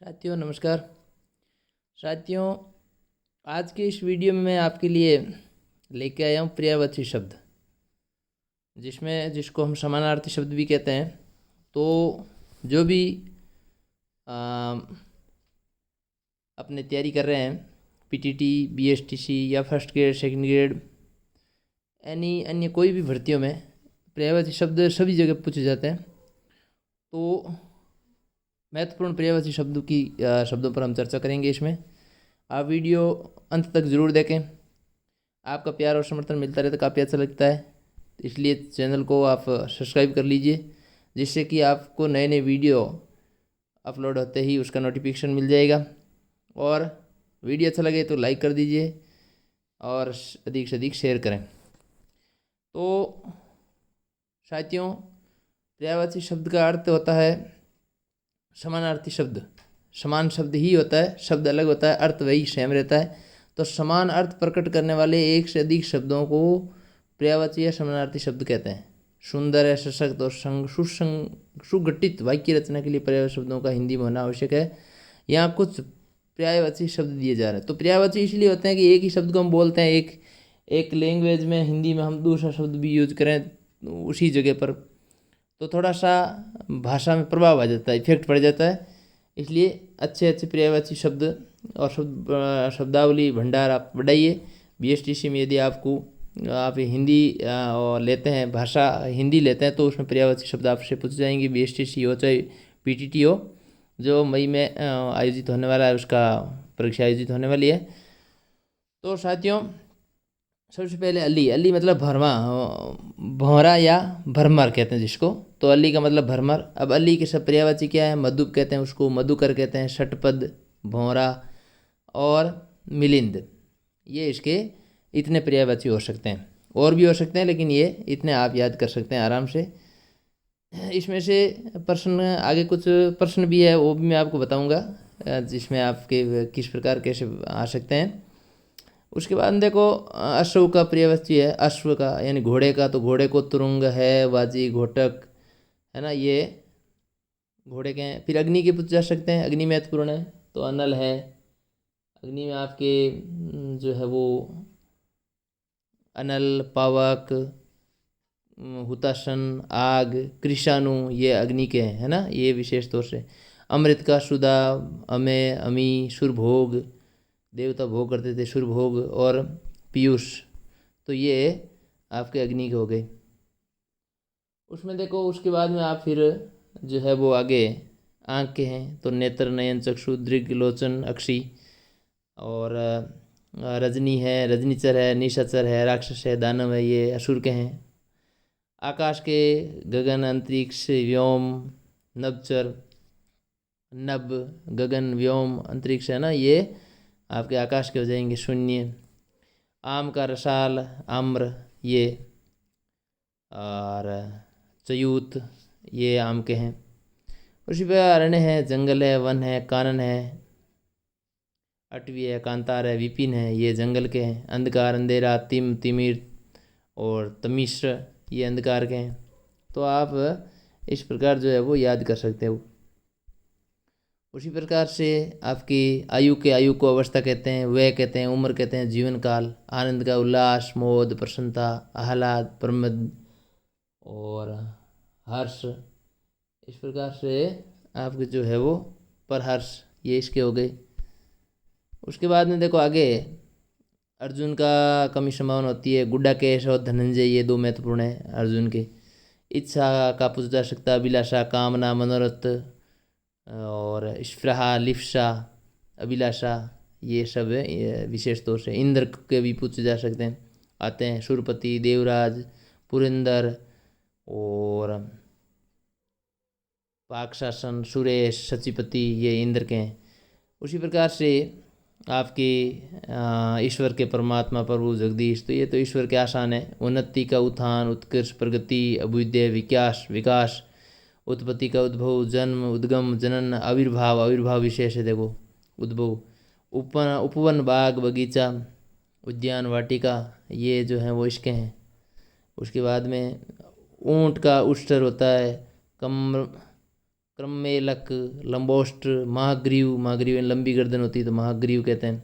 साथियों नमस्कार। साथियों, आज के इस वीडियो में मैं आपके लिए लेके आया हूँ पर्यायवाची शब्द, जिसको हम समानार्थी शब्द भी कहते हैं। तो जो भी अपने तैयारी कर रहे हैं, पीटीटी, बीएसटीसी या फर्स्ट ग्रेड, सेकंड ग्रेड, यानी अन्य कोई भी भर्तियों में पर्यायवाची शब्द सभी जगह पूछे जाते हैं। तो महत्वपूर्ण पर्यायवाची शब्दों पर हम चर्चा करेंगे। इसमें आप वीडियो अंत तक ज़रूर देखें। आपका प्यार और समर्थन मिलता रहे तो काफ़ी अच्छा लगता है, इसलिए चैनल को आप सब्सक्राइब कर लीजिए, जिससे कि आपको नए नए वीडियो अपलोड होते ही उसका नोटिफिकेशन मिल जाएगा। और वीडियो अच्छा लगे तो लाइक कर दीजिए और अधिक से अधिक शेयर करें। तो साथियों, पर्यायवाची शब्द का अर्थ होता है समानार्थी शब्द। समान शब्द ही होता है, शब्द अलग होता है, अर्थ वही सेम रहता है। तो समान अर्थ प्रकट करने वाले एक से अधिक शब्दों को पर्यायवाची या समानार्थी शब्द कहते हैं। सुंदर है, सशक्त और सुगठित वाक्य रचना के लिए पर्यायवाची शब्दों का हिंदी में होना आवश्यक है। यहाँ कुछ पर्यायवाची शब्द दिए जा रहे हैं। तो पर्यायवाची इसलिए होते हैं कि एक ही शब्द को हम बोलते हैं, एक लैंग्वेज में, हिंदी में हम दूसरा शब्द भी यूज करें उसी जगह पर, तो थोड़ा सा भाषा में प्रभाव आ जाता है, इफेक्ट पड़ जाता है। इसलिए अच्छे अच्छे पर्यायवाची शब्द और शब्दावली भंडार आप बढ़ाइए। बीएसटीसी में यदि आप हिंदी लेते हैं, भाषा हिंदी लेते हैं, तो उसमें पर्यायवाची शब्द आपसे पूछे जाएंगे। बीएसटीसी हो चाहे पीटीटी हो, जो मई में आयोजित होने वाला है, उसका परीक्षा आयोजित होने वाली है। तो साथियों, सबसे पहले अली मतलब भरमा, भौरा या भरमर कहते हैं जिसको। तो अली का मतलब भरमर। अब अली के सब पर्यायवाची क्या है? मधुप कहते हैं उसको, मधुकर कहते हैं, षटपद, भौरा और मिलिंद। ये इसके इतने पर्यायवाची हो सकते हैं, और भी हो सकते हैं, लेकिन ये इतने आप याद कर सकते हैं आराम से। इसमें से प्रश्न, आगे कुछ प्रश्न भी है, वो भी मैं आपको बताऊंगा, जिसमें आपके किस प्रकार कैसे आ सकते हैं। उसके बाद देखो, अश्व का पर्यायवाची है, अश्व का यानी घोड़े का। तो घोड़े को तुरुंग है, वाजी, घोटक, है ना, ये घोड़े के हैं। फिर अग्नि के पूछे जा सकते हैं, अग्नि महत्वपूर्ण है, तो अनल है। अग्नि में आपके जो है वो अनल, पावक, हुताशन, आग, कृषाणु, ये अग्नि के हैं, है ना, ये विशेष तौर से। अमृत का सुधा, अमे, अमी, सुरभोग, देवता भोग करते थे, सुरभोग और पीयूष, तो ये आपके अग्नि के हो गए। उसमें देखो, उसके बाद में आप फिर जो है वो आगे आँख के हैं, तो नेत्र, नयन, चक्षु, दृग, लोचन, अक्षी। और रजनी है, रजनीचर है, निशाचर है, राक्षस है, दानव है, ये असुर के हैं। आकाश के गगन, अंतरिक्ष, व्योम, नभचर, नभ, गगन, व्योम, अंतरिक्ष, है ना, ये आपके आकाश के हो जाएंगे। शून्य। आम का रसाल, आम्र, ये, और चयूत, ये आम के हैं। उसी पे अरण्य है, जंगल है, वन है, कानन है, अटवी है, कांतार है, विपिन है, ये जंगल के हैं। अंधकार, अंधेरा, तिमिर और तमिश्र, ये अंधकार के हैं। तो आप इस प्रकार जो है वो याद कर सकते हो। उसी प्रकार से आपकी आयु को अवस्था कहते हैं, वय कहते हैं, उम्र कहते हैं, जीवन काल। आनंद का उल्लास, मोद, प्रसन्नता, आह्लाद, प्रमद और हर्ष। इस प्रकार से आपके जो है वो परहर्ष, ये इसके हो गए। उसके बाद में देखो आगे, अर्जुन का कमी संभावना होती है, गुड्डाकेश और धनंजय, ये दो महत्वपूर्ण है अर्जुन के। इच्छा का पूछा जा सकता है, अभिलाषा, कामना, मनोरथ और स्पृहा, लिप्सा, अभिलाषा, ये सब है। ये विशेष तौर से इंद्र के भी पूछे जा सकते हैं, आते हैं। सुरपति, देवराज, पुरंदर और पाकशासन, सुरेश, सचिपति, ये इंद्र के हैं। उसी प्रकार से आपके ईश्वर के परमात्मा प्रभु जगदीश, तो ये तो ईश्वर के आसान है। उन्नति का उत्थान, उत्कृष्ट, प्रगति, अभ्युदय, विकास, उत्पत्ति का उद्भव, जन्म, उद्गम, जनन, आविर्भाव विशेष है, देखो उद्भव। उपवन, बाग, बगीचा, उद्यान, वाटिका, ये जो हैं वो इसके हैं। उसके बाद में ऊँट का उष्टर होता है, क्रममेलक, लंबोष्ट, महाग्रीव, महाग्रीव लंबी गर्दन होती है तो महाग्रीव कहते हैं।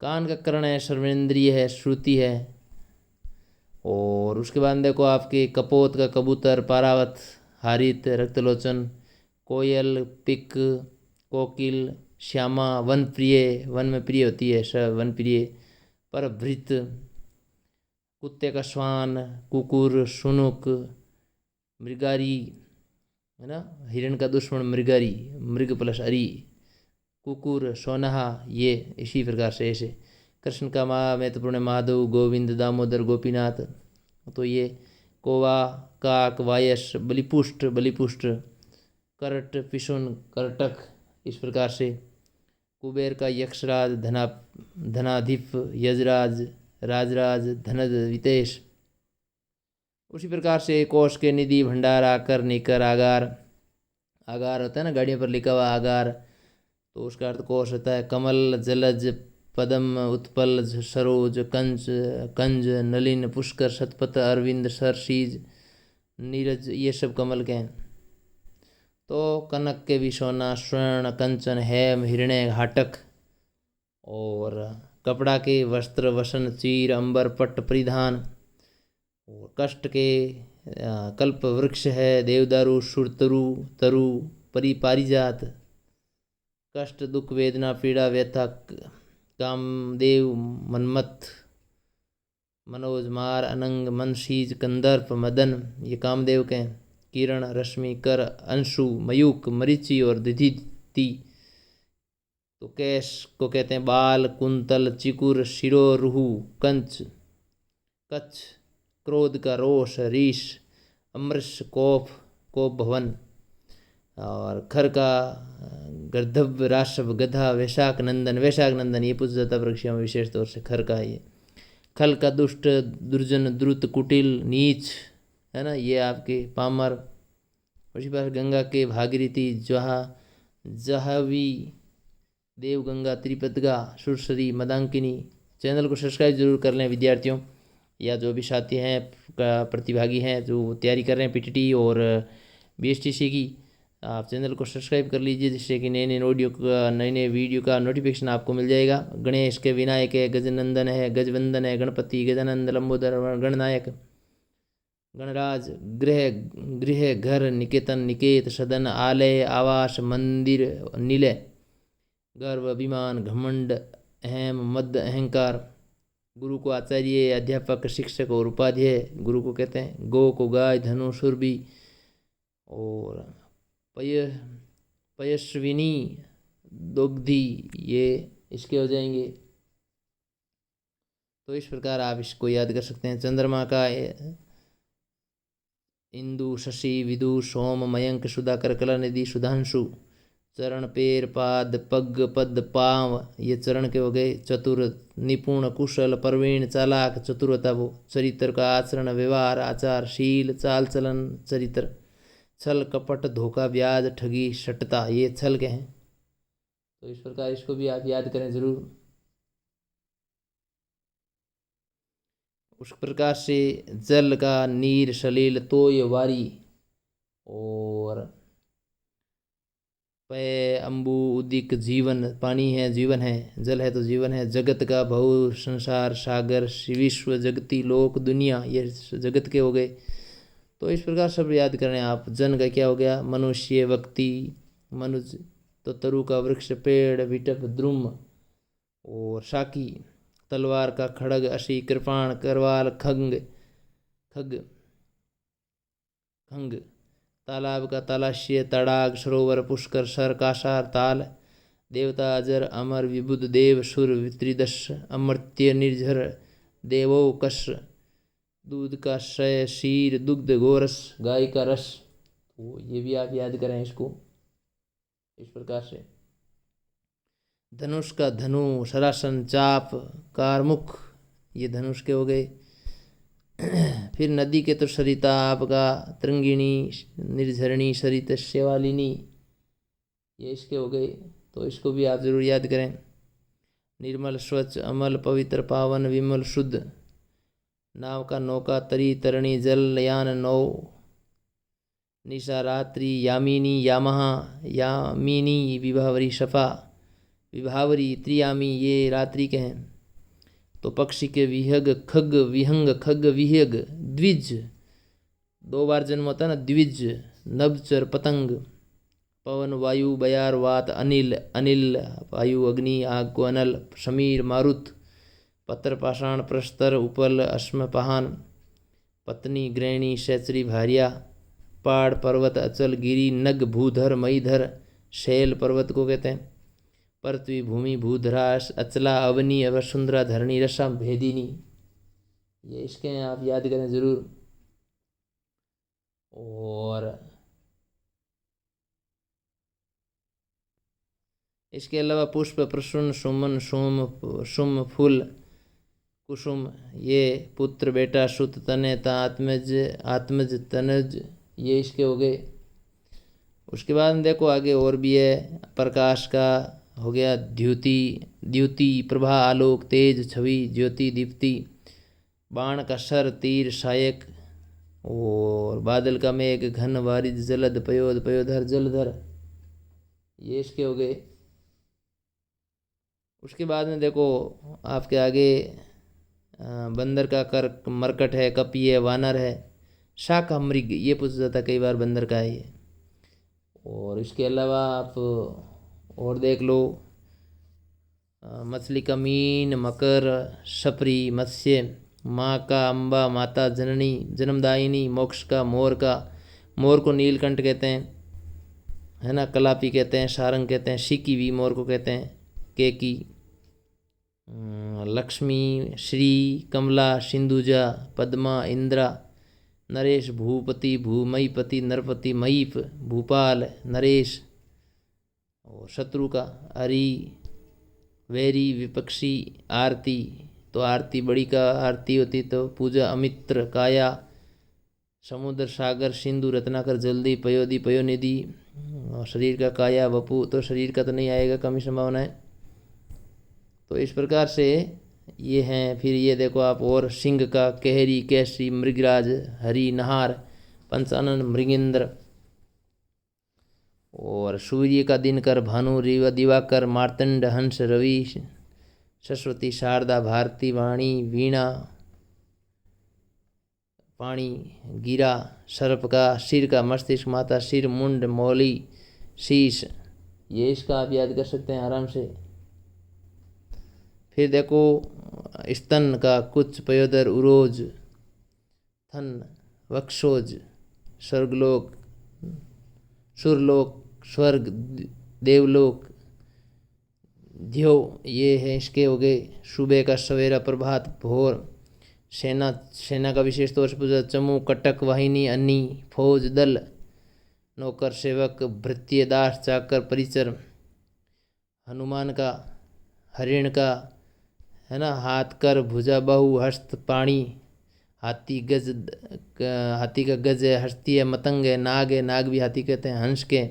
कान का कर्ण है, श्रवणेंद्रिय है, श्रुति है। और उसके बाद देखो आपके कपोत का कबूतर, पारावत, हारित, रक्तलोचन, कोयल, पिक, कोकिल, श्यामा, वन प्रिय, वन में प्रिय होती है, वन प्रिय, परभृत, कुत्ते का श्वान, कुकुर, शुनुक, मृगारी, है ना, हिरण का दुश्मन मृगारी, मृग प्लस अरी, कुकुर, सोनहा, ये इसी प्रकार से ऐसे। कृष्ण का महत्वपूर्ण माधव, गोविंद, दामोदर, गोपीनाथ। तो ये कौवा, काक, वायस, बलिपुष्ट, बलिपुष्ट, करट, पिशुन, करटक, इस प्रकार से। कुबेर का यक्षराज, धनाधिप, यजराज, राजराज, धनद, वितेश। उसी प्रकार से कोश के निधि, भंडार, आकर, निकर, आगार। आगार होता है ना, गाड़ियों पर लिखा हुआ आगार, तो उसका अर्थ कोश होता है। कमल, जलज, पद्म, उत्पल, सरोज, कंज, कंज, नलिन, पुष्कर, शतपथ, अरविंद, सरसीज, नीरज, ये सब कमल के हैं। तो कनक के भी सोना, स्वर्ण, कंचन, हेम, हिरण्य, हाटक। और कपड़ा के वस्त्र, वसन, चीर, अंबर, पट्ट, परिधान। और कष्ट के कल्प वृक्ष है, देवदारू, सुरतरु, तरु, परिपारिजात। कष्ट, दुख, वेदना, पीड़ा, व्यथा, कामदेव, मन्मथ, मनोज, मार, अनंग, मनशीज, कंदर्प, मदन, ये कामदेव के हैं। किरण, रश्मि, कर, अंशु, मयूक, मरीचि और दिधिति। तो केश को कहते हैं बाल, कुंतल, चिकुर, शिरोरुहु, कंच, कच्छ, क्रोध का रोष, रीश, अमृष, कोप, कोप भवन। और खर का गर्धभ, राशभ, गधा, वैशाख नंदन, वैशाख नंदन, ये पूछा जाता वृक्षों में विशेष तौर से खर का है ये। खल का दुष्ट, दुर्जन, द्रुत, कुटिल, नीच, है ना, ये आपके पामर। उसी बार गंगा के भागीरथी, जाहवी, देवगंगा, त्रिपदगा, सुरसरी, मदांकिनी। चैनल को सब्सक्राइब जरूर कर लें विद्यार्थियों, या जो भी साथी हैं, प्रतिभागी हैं जो तैयारी कर रहे हैं पीटीटी और बीएसटीसी की, आप चैनल को सब्सक्राइब कर लीजिए, जिससे कि नए नए वीडियो का नोटिफिकेशन आपको मिल जाएगा। गणेश के विनायक है, गजनंदन है, गजवंदन है, गणपति, गजानंद, लंबोदर, गणनायक, गणराज, गृह, घर, निकेतन, निकेत, सदन, आलय, आवास, मंदिर, निलय, गर्व, अभिमान, घमंड, अहम, मद, अहंकार। गुरु को आचार्य, अध्यापक, शिक्षक और उपाध्याय गुरु को कहते हैं। गो को गाय, धनु, सुरभि और पयस्विनी, दुग्धी, ये इसके हो जाएंगे। तो इस प्रकार आप इसको याद कर सकते हैं। चंद्रमा का इंदु, शशि, विदु, सोम, मयंक, सुधाकर, कलानिधि, सुधांशु। चरण, पैर, पाद, पग, पद, पांव, ये चरण के हो गए। चतुर, निपुण, कुशल, प्रवीण, चालाक, चतुर होता वो। चरित्र का आचरण, व्यवहार, आचार, शील, चाल चलन, चरित्र। छल, कपट, धोखा, ब्याज, ठगी, शटता, ये छल के हैं। तो इस प्रकार इसको भी आप याद करें जरूर। उस प्रकार से जल का नीर, सलील, तोय, वारी। और पय, अम्बु, उदिक, जीवन, पानी है जीवन है, जल है तो जीवन है। जगत का भव, संसार, सागर, विश्व, जगती, लोक, दुनिया, ये जगत के हो गए। तो इस प्रकार सब याद करें आप। जन का क्या हो गया, मनुष्य, व्यक्ति, मनुज। तो तरु का वृक्ष, पेड़, विटप, द्रुम और शाकी। तलवार का खड़ग, अशी, कृपाण, करवाल, खंग, खग, खंग। तालाब का तालाश्य, तड़ाग, सरोवर, पुष्कर, सर, कासार, ताल। देवता, अजर, अमर, विबुध, देव, सुर, त्रिदश, अमर्त्य, निर्झर, देवो, कश। दूध का शय, शीर, दुग्ध, गोरस, गाय का रस। तो ये भी आप याद करें इसको इस प्रकार से। धनुष का धनु, सरासन, चाप, कारमुख, ये धनुष के हो गए। फिर नदी के तो सरिता आपका, तरंगिणी, निर्झरणी, सरित, शेवालिनी, ये इसके हो गए। तो इसको भी आप जरूर याद करें। निर्मल, स्वच्छ, अमल, पवित्र, पावन, विमल, शुद्ध। नाव का नौका, तरी, तरणी, जल, यान, नौ। निशा रात्रि यामिनी यामहा यामिनी विभावरी शफा विभावरी त्रियामी ये रात्रि के हैं। तो पक्षी के विहग खग विहंग खग विहग द्विज 2 बार जन्म होता है ना, द्विज नभचर पतंग पवन वायु बयार वात अनिल अनिल वायु अग्नि आग को अनल समीर मारुत पत्र पाषाण प्रस्तर उपल अश्म पहान पत्नी ग्रहणी शैचरी भारिया पहाड़ पर्वत अचल गिरी नग भूधर मईधर शैल पर्वत को कहते हैं। पृथ्वी भूमि भूधराश अचला अवनी वसुंधरा धरणी रसा भेदिनी, ये इसके हैं, आप याद करें जरूर। और इसके अलावा पुष्प प्रसून सुमन सोम सुम फूल कुसुम, ये पुत्र बेटा सुत तने ता आत्मज आत्मज तनज, ये इसके हो गए। उसके बाद में देखो आगे और भी है। प्रकाश का हो गया द्युति द्युति प्रभा आलोक तेज छवि ज्योति दीप्ति बाण का सर तीर सहायक और बादल का मेघ घन वारिद जलद पयोद पयोधर जलधर, ये इसके हो गए। उसके बाद में देखो आपके आगे बंदर का कर मरकट है कपी है वानर है शाखा मृग, ये पूछा जाता कई बार बंदर का है ये। और इसके अलावा आप और देख लो मछली का मीन मकर सपरी मत्स्य माँ का अम्बा माता जननी जन्मदायिनी मोक्ष का मोर को नीलकंठ कहते हैं, है ना, कलापी कहते हैं, सारंग कहते हैं, शिकीवी मोर को कहते हैं, केकी लक्ष्मी श्री कमला सिंधुजा पद्मा इंद्रा नरेश भूपति भूमईपति नरपति महीप भूपाल नरेश। और शत्रु का हरि वैरी विपक्षी आरती, तो आरती बड़ी का आरती होती तो पूजा अमित्र काया समुद्र सागर सिंधु रत्नाकर जल्दी पयोदी पयोनिधि। और शरीर का काया वपु, तो शरीर का तो नहीं आएगा, कम ही संभावना है। तो इस प्रकार से ये हैं। फिर ये देखो आप और सिंह का केहरी केसरी मृगराज हरि नहार पंचानन मृगेंद्र। और सूर्य का दिनकर भानु दिवाकर मार्तंड हंस रवि सरस्वती शारदा भारती वाणी वीणा पाणी गिरा सर्प का सिर का मस्तिष्क माता सिर मुंड मौली शीश, ये इसका आप याद कर सकते हैं आराम से। फिर देखो स्तन का कुछ पयोदर उरोज थन वक्षोज स्वर्गलोक सुरलोक स्वर्ग देवलोक ध्यो, ये है इसके हो गए। सुबह का सवेरा प्रभात भोर सेना का विशेष तौर से पूजा चमू कटक वाहिनी अन्नी फौज दल नौकर सेवक भृत्य दास चाकर परिचर। हनुमान का हरिण का, है ना, हाथ कर भुजा बहु हस्त पाणी हाथी का गज है हस्ती है मतंग है नाग भी हाथी कहते हैं हंस के।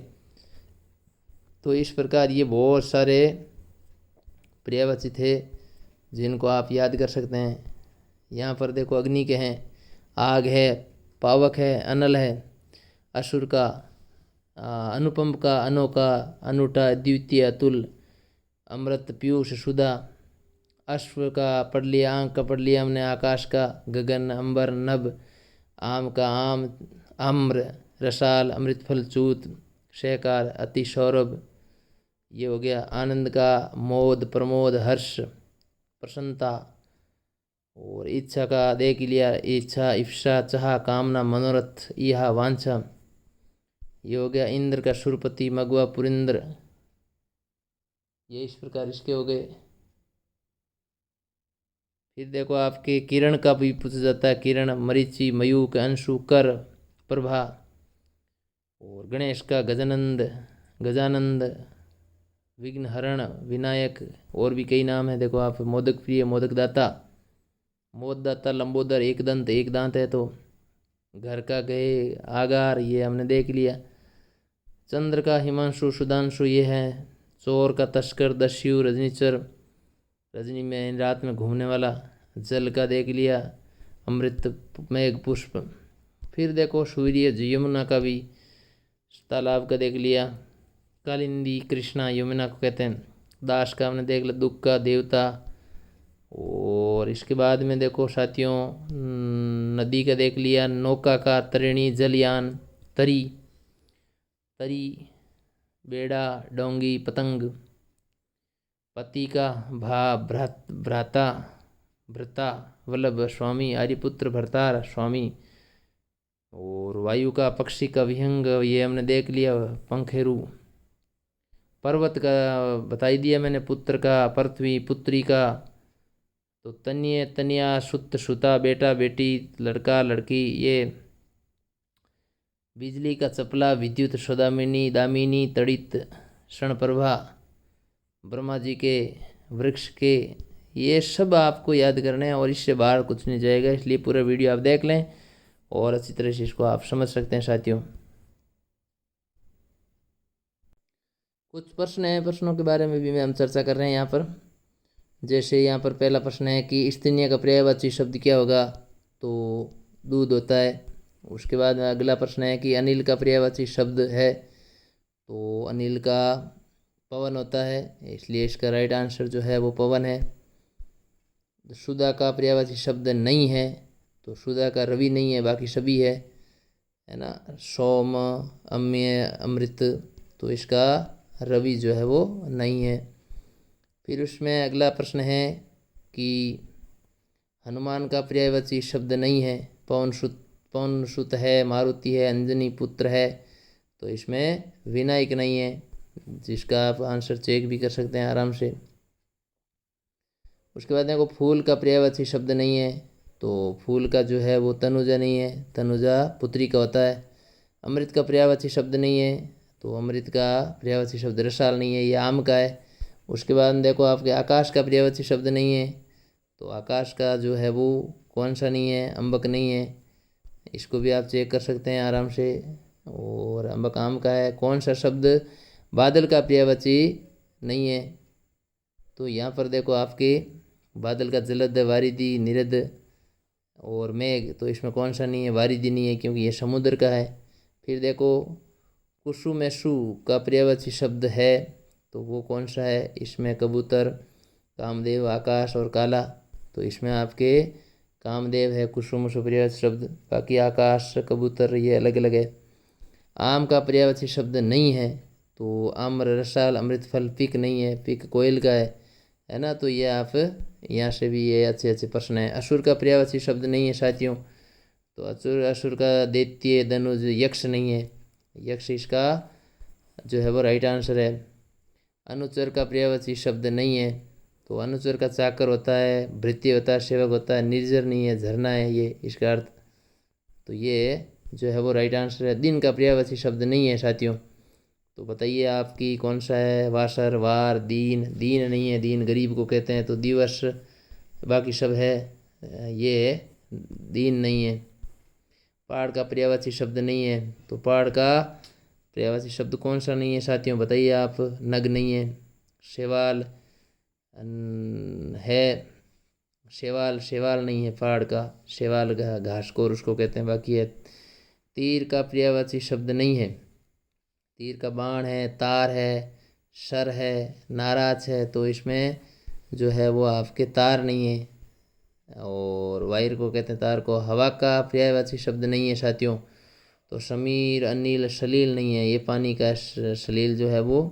तो इस प्रकार ये बहुत सारे पर्यायवाची थे जिनको आप याद कर सकते हैं। यहाँ पर देखो अग्नि के हैं, आग है, पावक है, अनल है, असुर का अनुपम का, अनोखा, अनुटा, द्वितीय, अतुल, अमृत, पीयूष, सुधा, अश्व का पढ़ लिया, आंख का पढ़ लिया हमने, आकाश का, गगन, अंबर, नभ, आम का आम, आम्र, रसाल, अमृतफल, चूत, शयकार, अति सौरभ, ये हो गया। आनंद का मोद, प्रमोद, हर्ष, प्रसन्नता। और इच्छा का देख लिया, इच्छा, इफ्सा, चाह, कामना, मनोरथ, यह वांछा, ये हो गया। इंद्र का सुरपति, मगवा, पुरिंद्र, ये इस प्रकार इसके हो गए। फिर देखो आपके किरण का भी पूछा जाता है, किरण, मरीचि, मयूक, अंशु, कर, प्रभा। और गणेश का गजानंद, गजानंद, विघ्नहरण, विनायक, और भी कई नाम है। देखो आप मोदक प्रिय, मोदक दाता, मोददाता, लंबोदर, एक दंत, एक दांत है तो। घर का गए, आगार, ये हमने देख लिया। चंद्र का हिमांशु, सुधांशु, ये है। चोर का तस्कर, दस्यु, रजनीचर, रजनी में रात में घूमने वाला। जल का देख लिया, अमृत, मेघ, पुष्प। फिर देखो सूर्य, यमुना का भी तालाब का देख लिया, कालिंदी कृष्णा यमुना को कहते हैं। दास का हमने देख लिया, दुख का देवता। और इसके बाद में देखो साथियों, नदी का देख लिया, नौका का तरिणी जलयान, तरी, तरी बेड़ा डोंगी पतंग। पति का भ्राता भ्रता वल्लभ स्वामी, आर्यपुत्र भरतार स्वामी। और वायु का पक्षी का विहंग, ये हमने देख लिया, पंखेरु। पर्वत का बताई दिया मैंने, पुत्र का पृथ्वी, पुत्री का तो तन्य तन्या, सुत सुता, बेटा बेटी, लड़का लड़की। ये बिजली का चपला, विद्युत सौदामिनी दामिनी, तड़ित क्षणप्रभा, ब्रह्मा जी के वृक्ष के। ये सब आपको याद करने हैं और इससे बाहर कुछ नहीं जाएगा, इसलिए पूरा वीडियो आप देख लें और अच्छी तरह से इसको आप समझ सकते हैं साथियों। कुछ प्रश्न हैं, प्रश्नों के बारे में भी हम चर्चा कर रहे हैं यहाँ पर। जैसे यहाँ पर पहला प्रश्न है कि स्त्रीलिंग का पर्यायवाची शब्द क्या होगा, तो दूध होता है। उसके बाद अगला प्रश्न है कि अनिल का पर्यायवाची शब्द है, तो अनिल का पवन होता है, इसलिए इसका राइट आंसर जो है वो पवन है। सुधा का पर्यायवाची शब्द नहीं है, तो सुधा का रवि नहीं है, बाकी सभी है ना। सोम, अम्य, अमृत, तो इसका रवि जो है वो नहीं है। फिर उसमें अगला प्रश्न है कि हनुमान का पर्यायवाची शब्द नहीं है, पवन सुत है, मारुति है, अंजनी पुत्र है, तो इसमें विनायक नहीं है, जिसका आप आंसर चेक भी कर सकते हैं आराम से। उसके बाद देखो फूल का पर्यायवाची शब्द नहीं है, तो फूल का जो है वो तनुजा नहीं है, तनुजा पुत्री का होता है। अमृत का पर्यायवाची शब्द नहीं है, तो अमृत का पर्यायवाची शब्द रसाल नहीं है, ये आम का है। उसके बाद देखो आपके आकाश का पर्यायवाची शब्द नहीं है, तो आकाश का जो है वो कौन सा नहीं है, अम्बक नहीं है, इसको भी आप चेक कर सकते हैं आराम से। और अम्बक आम का है। कौन सा शब्द बादल का पर्यायवाची नहीं है, तो यहाँ पर देखो आपके बादल का जलद, वारिधि, निरद और मेघ, तो इसमें कौन सा नहीं है, वारिधि नहीं है, क्योंकि ये समुद्र का है। फिर देखो कुसुमेशु का पर्यायवाची शब्द है, तो वो कौन सा है, इसमें कबूतर, कामदेव, आकाश और काला, तो इसमें आपके कामदेव है कुसुमेशु पर्यायवाची शब्द, बाकी आकाश, कबूतर ये अलग अलग है। आम का पर्यायवाची शब्द नहीं है, तो आम्र, रसाल, अमृत फल, पिक नहीं है, पिक कोयल का है ना। तो ये आप यहाँ से भी ये अच्छे अच्छे प्रश्न है। असुर का पर्यायवाची शब्द नहीं है साथियों, तो असुर का दैत्य, धनुज, यक्ष नहीं है, यक्ष इसका जो है वो राइट आंसर है। अनुचर का पर्यायवाची शब्द नहीं है, तो अनुचर का चाकर होता है, भृत्य होता है, सेवक होता है, निर्जर नहीं है, झरना है ये इसका अर्थ, तो ये जो है वो राइट आंसर है। दिन का पर्यायवाची शब्द नहीं है साथियों, तो बताइए आपकी कौन सा है, वासर, वार, दीन, दीन नहीं है, दीन गरीब को कहते हैं, तो दिवस, बाकी सब है, ये दीन नहीं है। पहाड़ का पर्यायवाची शब्द नहीं है, तो पहाड़ का पर्यायवाची शब्द कौन सा नहीं है साथियों, बताइए आप। नग नहीं है। शेवाल है, शेवाल, शेवाल नहीं है पहाड़ का, शेवाल घासकोर उसको कहते हैं, बाकी है। तीर का पर्यायवाची शब्द नहीं है, तीर का बाण है, तार है, सर है, नाराज है, तो इसमें जो है वो आपके तार नहीं है। और वायर को कहते हैं तार को। हवा का पर्यायवाची शब्द नहीं है साथियों, तो समीर, अनिल, सलील नहीं है, ये पानी का, सलील जो है वो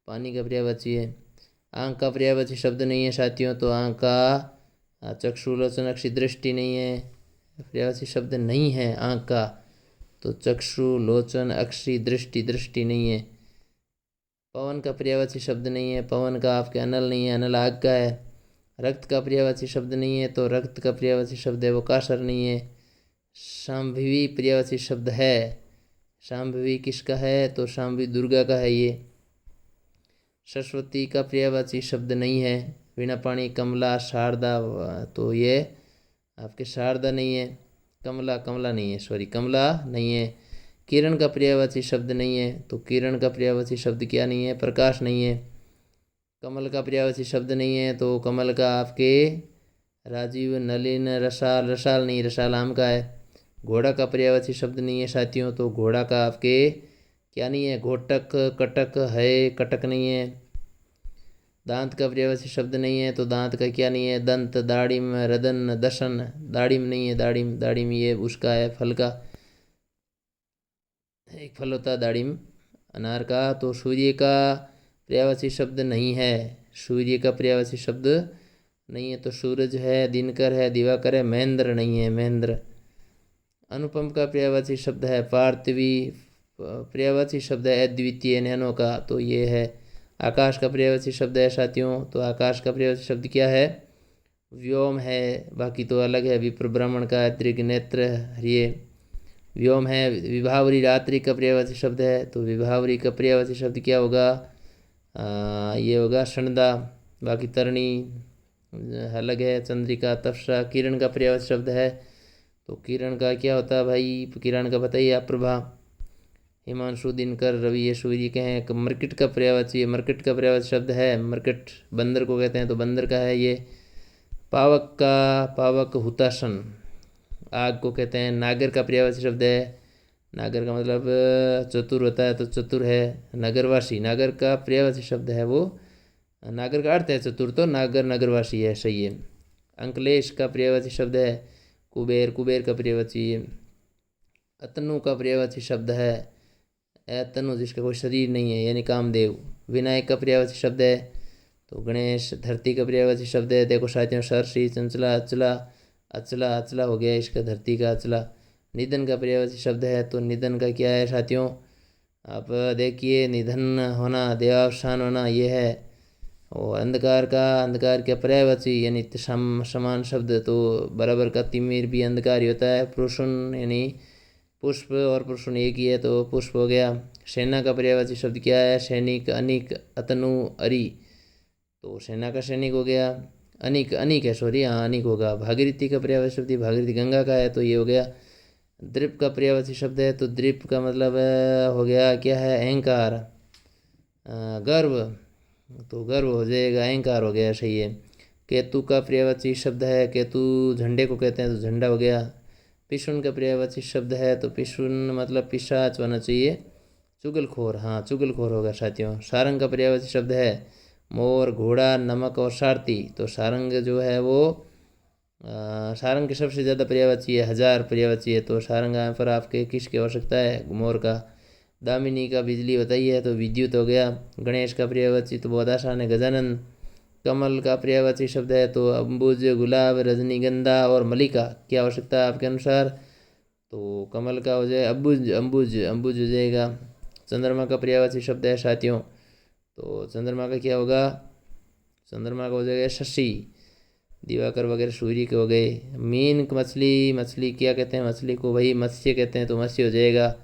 पानी का पर्यायवाची है। आँख का पर्यायवाची शब्द नहीं है साथियों, तो आँख का चक्षु, लोचन, अक्षी, दृष्टि नहीं है, पर्यायवाची शब्द नहीं है आँख का, तो चक्षु, लोचन, अक्षी, दृष्टि, दृष्टि नहीं है। पवन का पर्यायवाची शब्द नहीं है, पवन का आपके अनल नहीं है, अनल आग का है। रक्त का पर्यायवाची शब्द नहीं है, तो रक्त का पर्यायवाची शब्द है वो कासर नहीं है। शांभवी पर्यायवाची शब्द है, शांभवी किसका है, तो शांभवी दुर्गा का है ये। सरस्वती का पर्यायवाची शब्द नहीं है। वीणा, पाणी, कमला, शारदा, तो ये आपके शारदा नहीं है। कमला, कमला नहीं है, सॉरी कमला नहीं है। किरण का पर्यायवाची शब्द नहीं है, तो किरण का पर्यायवाची शब्द क्या नहीं है, प्रकाश नहीं है। कमल का पर्यायवाची शब्द नहीं है, तो कमल का आपके राजीव, नलिन, रसाल, रसाल नहीं, रसाल आम का है। घोड़ा का पर्यायवाची शब्द नहीं है साथियों, तो घोड़ा का आपके क्या नहीं है, घोटक कटक है, कटक नहीं है। दांत का पर्यायवाची शब्द नहीं है, तो दांत का क्या नहीं है, दंत, दाड़िम, रदन, दशन, दाड़िम नहीं है, दाड़िम, दाड़िम ये उसका है, फल का, एक फल होता है दाड़िम अनार का। तो सूर्य का पर्यायवाची शब्द नहीं है, सूर्य का पर्यायवाची शब्द नहीं है। तो सूरज है, दिनकर है, दिवाकर है, महेंद्र नहीं है, महेंद्र। अनुपम का पर्यायवाची शब्द है पार्थिवी, पर्यायवाची शब्द है अद्वितीय, नैनो का, तो ये है। आकाश का पर्यायवाची शब्द है साथियों, तो आकाश का पर्यायवाची शब्द क्या है, व्योम है। बाकी तो अलग है, विप्र ब्राह्मण का, दृग नेत्र, ये व्योम है। विभावरी रात्रि का पर्यायवाची शब्द है, तो विभावरी का पर्यायवाची शब्द क्या होगा, ये होगा षणदा। बाकी तरणी अलग है, चंद्रिका, तपसा। किरण का पर्यायवाची शब्द है, तो किरण का क्या होता है भाई, किरण का बताइए आप, प्रभा। हिमांशु, दिनकर, रवि ये सूर्य के हैं। मर्कट का पर्यायवाची, मर्कट का पर्यायवाची शब्द है, मर्कट बंदर को कहते हैं, तो बंदर का है ये। पावक का, पावक हुतासन, आग को कहते हैं। नागर का पर्यायवाची शब्द है, नागर का मतलब चतुर होता है, तो चतुर है। नगरवासी, नागर का पर्यायवाची शब्द है वो, नागर का अर्थ है चतुर, तो नागर नगरवासी है, सही है। अंकलेश का पर्यायवाची शब्द है कुबेर, कुबेर का पर्यायवाची। अतनु का पर्यायवाची शब्द है अतनु, जिसका कोई शरीर नहीं है, यानी कामदेव। विनायक का पर्यायवाची शब्द है तो गणेश। धरती का पर्यायवाची शब्द है, देखो साथियों, सरसी, चंचला, अचला, अचला, अचला हो गया इसका, धरती का अचला। निधन का पर्यायवाची शब्द है, तो निधन का क्या है साथियों, आप देखिए, निधन होना, देहावसान होना, ये है। और अंधकार का, अंधकार के पर्यायवाची यानी समान शब्द, तो बराबर का तिमिर भी अंधकार ही होता है। पुरुषुन यानी पुष्प, और पुरुषुन एक ही है, तो पुष्प हो गया। सेना का पर्यायवाची शब्द क्या है, सैनिक, अनिक, अतनु, अरि, तो सेना का सैनिक हो गया। अनिक, अनिक है, सॉरी, हाँ अनिक होगा। भागीरथी का पर्यायवाची शब्द, भागीरथी गंगा का है, तो ये हो गया। द्रीप का पर्यायवाची शब्द है, तो द्रीप का मतलब हो गया क्या है, अहंकार, गर्व, तो गर्व हो जाएगा, अहंकार हो गया, सही है। केतु का पर्यायवाची शब्द है, केतु झंडे को कहते हैं, तो झंडा हो गया। पिशुन का पर्यायवाची शब्द है, तो पिशुन मतलब पिशाच होना चाहिए, चुगलखोर, हाँ चुगलखोर होगा साथियों। सारंग का पर्यायवाची शब्द है मोर, घोड़ा, नमक और सारथी, तो सारंग जो है वो सारंग के सबसे ज़्यादा पर्यायवाची है, 1000 पर्यायवाची है, तो सारंग यहाँ पर आपके किसकी आवश्यकता है, मोर का। दामिनी का बिजली बताइए, तो विद्युत हो गया। गणेश का पर्यायवाची तो बहुत आसान है, गजानन। कमल का पर्यायवाची शब्द है, तो अम्बुज, गुलाब, रजनीगंधा और मलिका, क्या आवश्यकता है आपके अनुसार, तो कमल का हो जाए अम्बुज, अम्बुज, अम्बुज हो जाएगा। चंद्रमा का पर्यायवाची शब्द है साथियों, तो चंद्रमा का क्या होगा, चंद्रमा का हो जाएगा शशि, दिवाकर वगैरह सूर्य के हो गए। मीन मछली, मछली क्या कहते हैं, मछली को वही मत्स्य कहते हैं, तो मत्स्य हो जाएगा।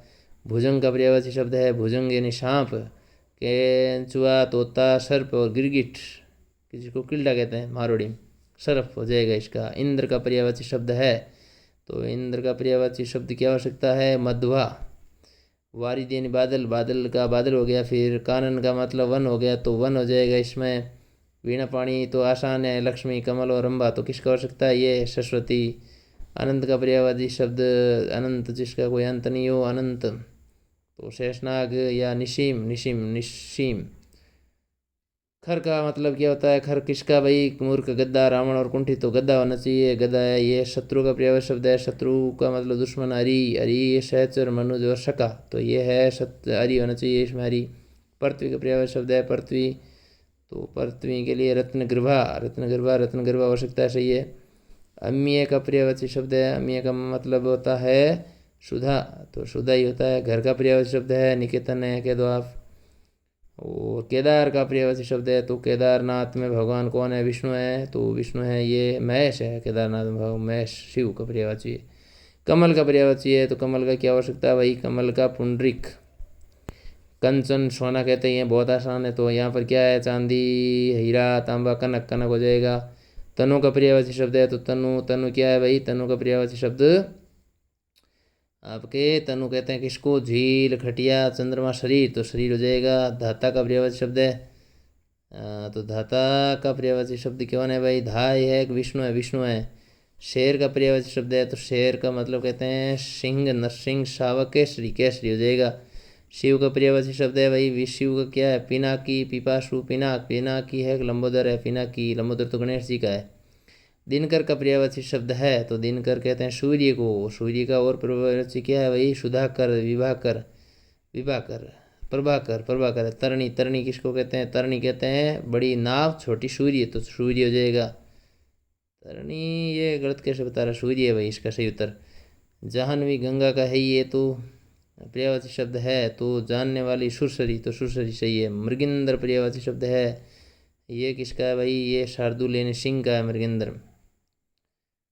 भुजंग का पर्यायवाची शब्द है, भुजंग यानी सांप, केंचुआ, तोता, सर्प और गिरगिट, किसी को किल्डा कहते हैं मारोड़ी, सर्फ हो जाएगा इसका। इंद्र का पर्यायवाची शब्द है, तो इंद्र का पर्यायवाची शब्द क्या हो सकता है, मध्वा। वारिद यानी बादल, बादल का बादल हो गया। फिर कानन का मतलब वन हो गया, तो वन हो जाएगा इसमें। वीणा पाणी तो आसान है, लक्ष्मी, कमल और अम्बा, तो किसका हो सकता है, ये सरस्वती। अनंत का पर्यायवाची शब्द अनंत, जिसका कोई अंत नहीं हो, अनंत, तो शेषनाग या निशीम, निशीम, निशीम। खर का मतलब क्या होता है, खर किसका भाई, मूर्ख, गद्दा, रावण और कुंठी, तो गद्दा होना चाहिए, गद्दा है ये। शत्रु का पर्यायवाची शब्द है, शत्रु का मतलब दुश्मन, हरि, हरि सहचर, मनुज और शका, तो ये है हरि होना चाहिए इसमें, हरि। पृथ्वी का पर्यायवाची शब्द है पृथ्वी, तो पृथ्वी के लिए रत्नगर्भा, रत्नगर्भा, रत्नगर्भा हो सकता है, सही है। अम्य का पर्यायवाची शब्द है, अम्य का मतलब होता है सुधा, तो सुधा ही होता है। घर का पर्यायवाची शब्द है निकेतन है, कह दो आप। और केदार का पर्यायवाची शब्द है, तो केदारनाथ में भगवान कौन है, विष्णु है, तो विष्णु है ये। महेश है, केदारनाथ में भगवान महेश, शिव का पर्यायवाची है। कमल का पर्यायवाची है, तो कमल का क्या आवश्यकता है भाई, कमल का पुंडरिक। कंचन सोना कहते हैं, बहुत आसान है, तो यहाँ पर क्या है, चांदी, हीरा, तांबा, कनक, कनक हो जाएगा। तनु का पर्यायवाची शब्द है, तो तनु, तनु क्या है भाई, तनु का पर्यायवाची शब्द आपके, तनु कहते हैं किसको, झील, खटिया, चंद्रमा, शरीर, तो शरीर हो जाएगा। धाता का पर्यायवाची शब्द है, तो धाता का पर्यायवाची शब्द कौन है भाई, धाय है, विष्णु है, विष्णु है। शेर का पर्यायवाची शब्द है, तो शेर का मतलब कहते हैं सिंह, नरसिंह, शावक, केसरी, केसरी हो जाएगा। शिव का पर्यायवाची शब्द है भाई विशिव का क्या है, पिनाकी, पिपाशु, पिनाक, पिनाकी है, लंबोदर है, पिनाकी, लंबोदर तो गणेश जी का है। दिनकर का पर्यायवाची शब्द है तो दिनकर कहते हैं सूर्य को। सूर्य का और पर्यायवाची क्या है भाई, सुधाकर, विभाकर, विभाकर, प्रभाकर, प्रभाकर। तरणी, तरणी किसको कहते हैं, तरणी कहते हैं बड़ी नाव, छोटी सूर्य, तो सूर्य हो जाएगा। तरणी ये गलत कैसे बता रहा, सूर्य है भाई इसका सही उत्तर। जाह्नवी गंगा का है ये तो पर्यायवाची शब्द है तो जानने वाली, सुरसरी, तो सुरसरी सही है। मृगिंद्र पर्यायवाची शब्द है, ये किसका है भाई, ये शार्दुल यानी सिंह का है मृगिंद्र।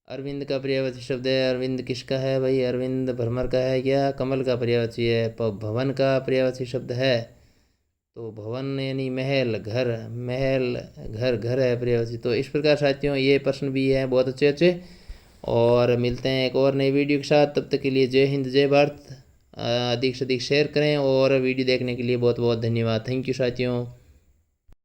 अरविंद का पर्यायवाची शब्द है, अरविंद किसका है भाई, अरविंद भ्रमर का है क्या, कमल का पर्यायवाची है। भवन का पर्यायवाची शब्द है तो भवन यानी महल, घर, महल, घर, घर है पर्यायवाची। तो इस प्रकार साथियों ये प्रश्न भी हैं बहुत अच्छे अच्छे, और मिलते हैं एक और नई वीडियो के साथ। तब तक के लिए जय हिंद, जय भारत। अधिक से अधिक शेयर करें और वीडियो देखने के लिए बहुत बहुत धन्यवाद। थैंक यू साथियों।